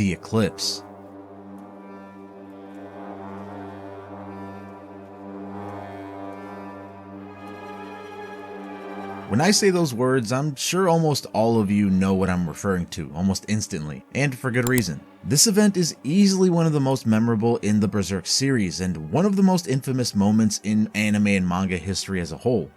the Eclipse. When I say those words, I'm sure almost all of you know what I'm referring to almost instantly, and for good reason. This event is easily one of the most memorable in the Berserk series, and one of the most infamous moments in anime and manga history as a whole.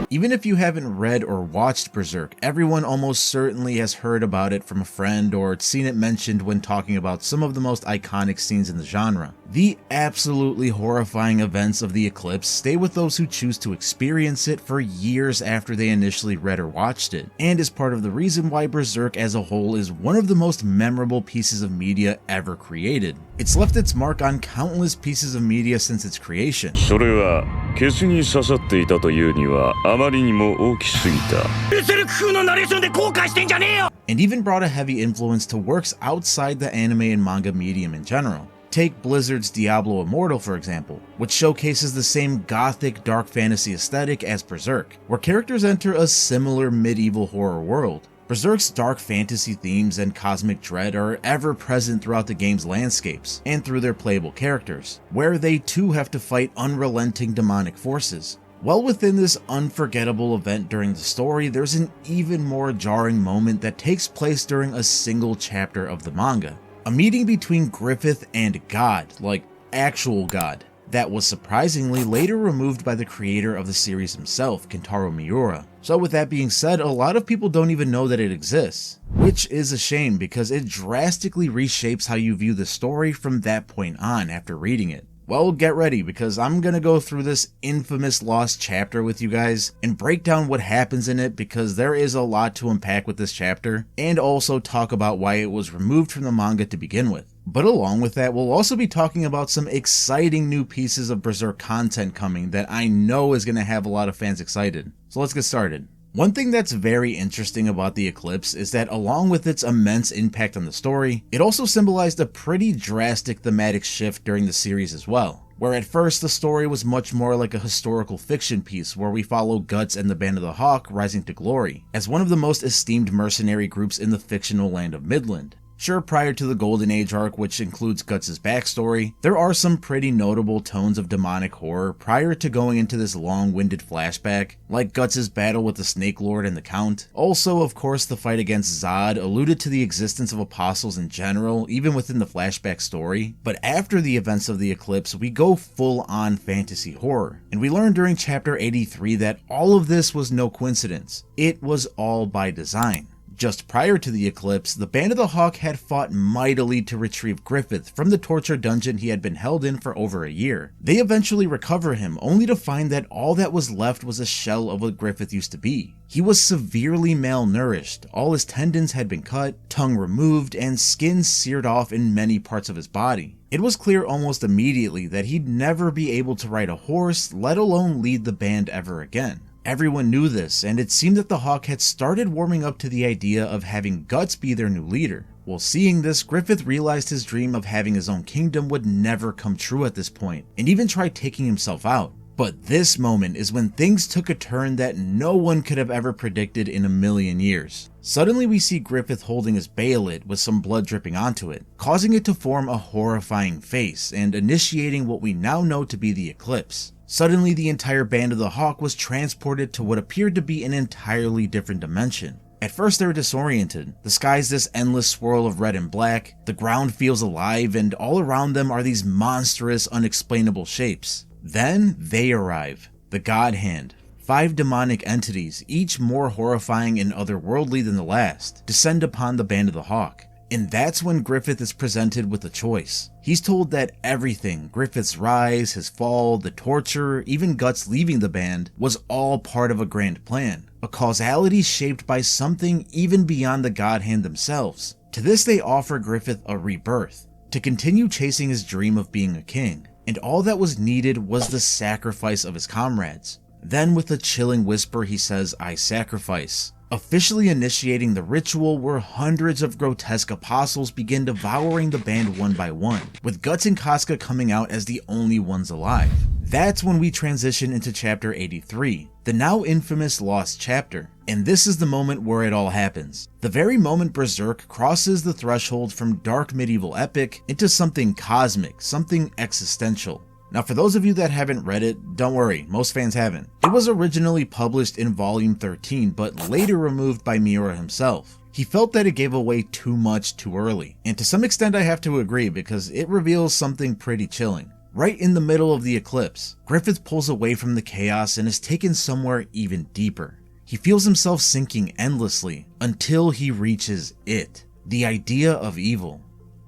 Even if you haven't read or watched Berserk, everyone almost certainly has heard about it from a friend or seen it mentioned when talking about some of the most iconic scenes in the genre. The absolutely horrifying events of the Eclipse stay with those who choose to experience it for years after they initially read or watched it, and is part of the reason why Berserk as a whole is one of the most memorable pieces of media ever created. It's left its mark on countless pieces of media since its creation. それはケツに刺さっていたというにはあまりにも大きすぎた。ベルセルク風のナレーションで後悔してんじゃねえよ! And even brought a heavy influence to works outside the anime and manga medium in general. Take Blizzard's Diablo Immortal for example, which showcases the same gothic dark fantasy aesthetic as Berserk, where characters enter a similar medieval horror world. Berserk's dark fantasy themes and cosmic dread are ever present throughout the game's landscapes, and through their playable characters, where they too have to fight unrelenting demonic forces. Well within this unforgettable event during the story, there's an even more jarring moment that takes place during a single chapter of the manga. A meeting between Griffith and God, like actual God, that was surprisingly later removed by the creator of the series himself, Kentaro Miura. So with that being said, a lot of people don't even know that it exists, which is a shame because it drastically reshapes how you view the story from that point on after reading it. Well, get ready because I'm gonna go through this infamous lost chapter with you guys and break down what happens in it because there is a lot to unpack with this chapter, and also talk about why it was removed from the manga to begin with. But along with that, we'll also be talking about some exciting new pieces of Berserk content coming that I know is gonna have a lot of fans excited. So let's get started. One thing that's very interesting about the Eclipse is that along with its immense impact on the story, it also symbolized a pretty drastic thematic shift during the series as well, where at first the story was much more like a historical fiction piece where we follow Guts and the Band of the Hawk rising to glory, as one of the most esteemed mercenary groups in the fictional land of Midland. Sure, prior to the Golden Age arc, which includes Guts' backstory, there are some pretty notable tones of demonic horror prior to going into this long-winded flashback, like Guts' battle with the Snake Lord and the Count. Also, of course, the fight against Zod alluded to the existence of apostles in general, even within the flashback story. But after the events of the Eclipse, we go full-on fantasy horror, and we learn during chapter 83 that all of this was no coincidence. It was all by design. Just prior to the Eclipse, the Band of the Hawk had fought mightily to retrieve Griffith from the torture dungeon he had been held in for over a year. They eventually recover him, only to find that all that was left was a shell of what Griffith used to be. He was severely malnourished, all his tendons had been cut, tongue removed, and skin seared off in many parts of his body. It was clear almost immediately that he'd never be able to ride a horse, let alone lead the band ever again. Everyone knew this, and it seemed that the Hawk had started warming up to the idea of having Guts be their new leader. While seeing this, Griffith realized his dream of having his own kingdom would never come true at this point, and even tried taking himself out. But this moment is when things took a turn that no one could have ever predicted in a million years. Suddenly we see Griffith holding his bayonet with some blood dripping onto it, causing it to form a horrifying face and initiating what we now know to be the Eclipse. Suddenly the entire Band of the Hawk was transported to what appeared to be an entirely different dimension. At first they were disoriented. The sky's this endless swirl of red and black, the ground feels alive, and all around them are these monstrous, unexplainable shapes. Then they arrive. The God Hand. 5 demonic entities, each more horrifying and otherworldly than the last, descend upon the Band of the Hawk. And that's when Griffith is presented with a choice. He's told that everything, Griffith's rise, his fall, the torture, even Guts leaving the band, was all part of a grand plan, a causality shaped by something even beyond the God Hand themselves. To this they offer Griffith a rebirth, to continue chasing his dream of being a king, and all that was needed was the sacrifice of his comrades. Then with a chilling whisper he says, "I sacrifice." officially initiating the ritual where hundreds of grotesque apostles begin devouring the band one by one, with Guts and Casca coming out as the only ones alive. That's when we transition into chapter 83, the now infamous Lost chapter, and this is the moment where it all happens. The very moment Berserk crosses the threshold from dark medieval epic into something cosmic, something existential. Now for those of you that haven't read it, don't worry, most fans haven't. It was originally published in volume 13, but later removed by Miura himself. He felt that it gave away too much too early, and to some extent I have to agree because it reveals something pretty chilling. Right in the middle of the eclipse, Griffith pulls away from the chaos and is taken somewhere even deeper. He feels himself sinking endlessly until he reaches it, the idea of evil.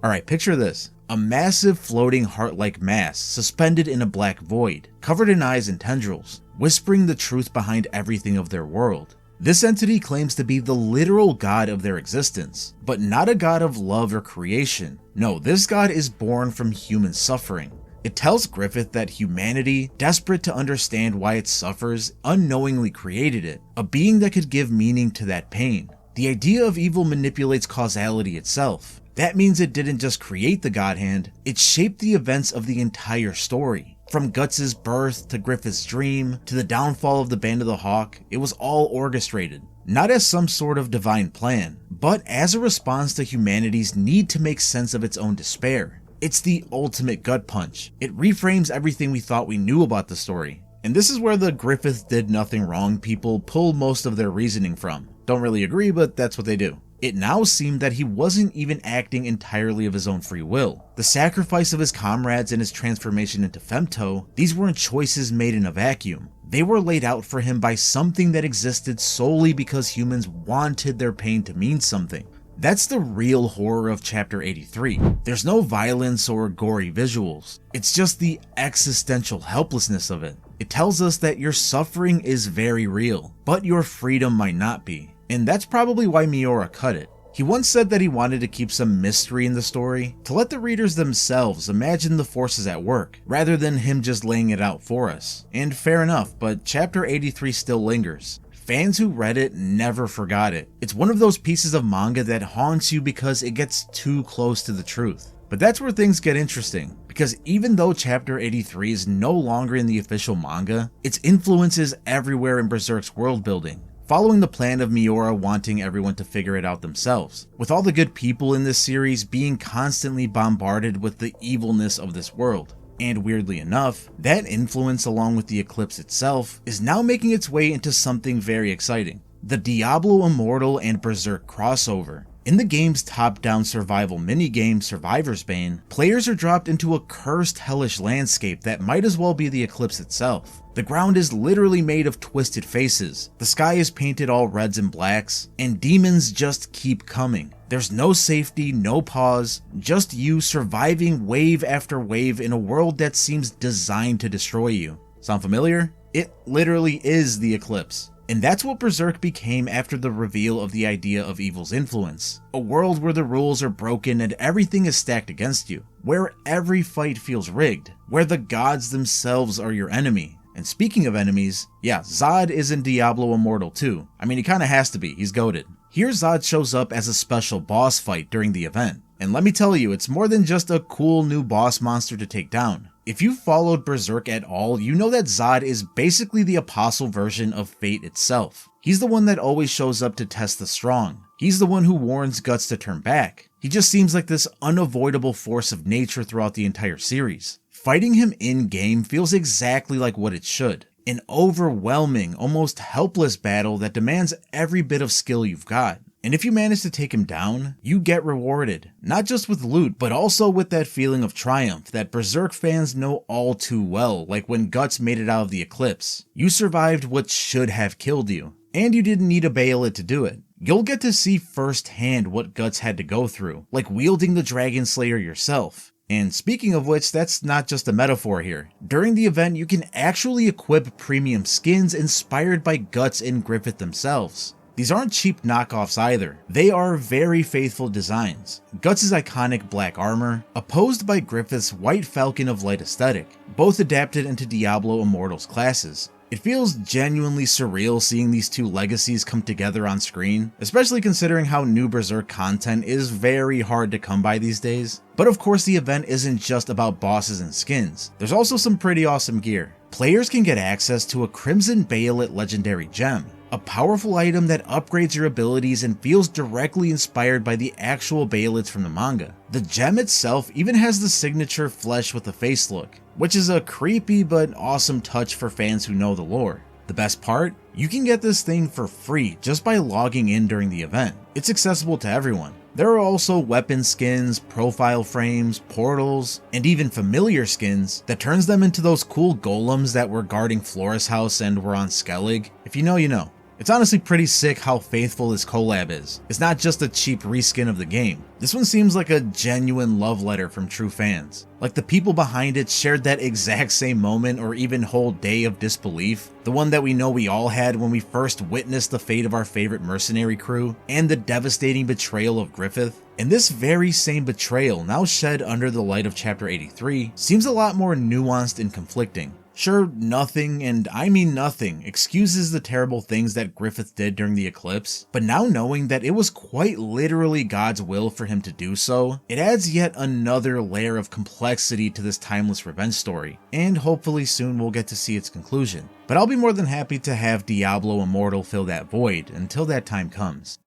Alright, picture this. A massive floating heart-like mass suspended in a black void, covered in eyes and tendrils, whispering the truth behind everything of their world. This entity claims to be the literal god of their existence, but not a god of love or creation. No, this god is born from human suffering. It tells Griffith that humanity, desperate to understand why it suffers, unknowingly created it, a being that could give meaning to that pain. The idea of evil manipulates causality itself. That means it didn't just create the God Hand, it shaped the events of the entire story. From Guts' birth to Griffith's dream to the downfall of the Band of the Hawk, it was all orchestrated. Not as some sort of divine plan, but as a response to humanity's need to make sense of its own despair. It's the ultimate gut punch. It reframes everything we thought we knew about the story. And this is where the Griffith did nothing wrong people pull most of their reasoning from. Don't really agree, but that's what they do. It now seemed that he wasn't even acting entirely of his own free will. The sacrifice of his comrades and his transformation into Femto, these weren't choices made in a vacuum. They were laid out for him by something that existed solely because humans wanted their pain to mean something. That's the real horror of chapter 83. There's no violence or gory visuals. It's just the existential helplessness of it. It tells us that your suffering is very real, but your freedom might not be. And that's probably why Miura cut it. He once said that he wanted to keep some mystery in the story, to let the readers themselves imagine the forces at work, rather than him just laying it out for us. And fair enough, but chapter 83 still lingers. Fans who read it never forgot it. It's one of those pieces of manga that haunts you because it gets too close to the truth. But that's where things get interesting, because even though chapter 83 is no longer in the official manga, its influence is everywhere in Berserk's world building, following the plan of Miura wanting everyone to figure it out themselves, with all the good people in this series being constantly bombarded with the evilness of this world. And weirdly enough, that influence along with the Eclipse itself is now making its way into something very exciting: the Diablo Immortal and Berserk crossover. In the game's top-down survival minigame Survivor's Bane, players are dropped into a cursed hellish landscape that might as well be the Eclipse itself. The ground is literally made of twisted faces, the sky is painted all reds and blacks, and demons just keep coming. There's no safety, no pause, just you surviving wave after wave in a world that seems designed to destroy you. Sound familiar? It literally is the Eclipse. And that's what Berserk became after the reveal of the idea of evil's influence. A world where the rules are broken and everything is stacked against you. Where every fight feels rigged. Where the gods themselves are your enemy. And speaking of enemies, yeah, Zod is in Diablo Immortal too. I mean, he kinda has to be, he's goated. Here Zod shows up as a special boss fight during the event. And let me tell you, it's more than just a cool new boss monster to take down. If you've followed Berserk at all, you know that Zod is basically the apostle version of Fate itself. He's the one that always shows up to test the strong. He's the one who warns Guts to turn back. He just seems like this unavoidable force of nature throughout the entire series. Fighting him in-game feels exactly like what it should. An overwhelming, almost helpless battle that demands every bit of skill you've got. And if you manage to take him down, you get rewarded, not just with loot, but also with that feeling of triumph that Berserk fans know all too well, like when Guts made it out of the Eclipse. You survived what should have killed you, and you didn't need to bail it to do it. You'll get to see firsthand what Guts had to go through, like wielding the Dragon Slayer yourself. And speaking of which, that's not just a metaphor here. During the event, you can actually equip premium skins inspired by Guts and Griffith themselves. These aren't cheap knockoffs either. They are very faithful designs. Guts' iconic black armor, opposed by Griffith's white falcon of light aesthetic, both adapted into Diablo Immortal's classes. It feels genuinely surreal seeing these two legacies come together on screen, especially considering how new Berserk content is very hard to come by these days. But of course the event isn't just about bosses and skins, there's also some pretty awesome gear. Players can get access to a Crimson Bayolet legendary gem, a powerful item that upgrades your abilities and feels directly inspired by the actual Bayolets from the manga. The gem itself even has the signature flesh with a face look, which is a creepy but awesome touch for fans who know the lore. The best part? You can get this thing for free just by logging in during the event. It's accessible to everyone. There are also weapon skins, profile frames, portals, and even familiar skins that turns them into those cool golems that were guarding Flora's house and were on Skellig. If you know, you know. It's honestly pretty sick how faithful this collab is. It's not just a cheap reskin of the game. This one seems like a genuine love letter from true fans. Like the people behind it shared that exact same moment or even whole day of disbelief. The one that we know we all had when we first witnessed the fate of our favorite mercenary crew and the devastating betrayal of Griffith. And this very same betrayal, now shed under the light of Chapter 83, seems a lot more nuanced and conflicting. Sure, nothing, and I mean nothing, excuses the terrible things that Griffith did during the eclipse, but now knowing that it was quite literally God's will for him to do so, it adds yet another layer of complexity to this timeless revenge story, and hopefully soon we'll get to see its conclusion. But I'll be more than happy to have Diablo Immortal fill that void until that time comes.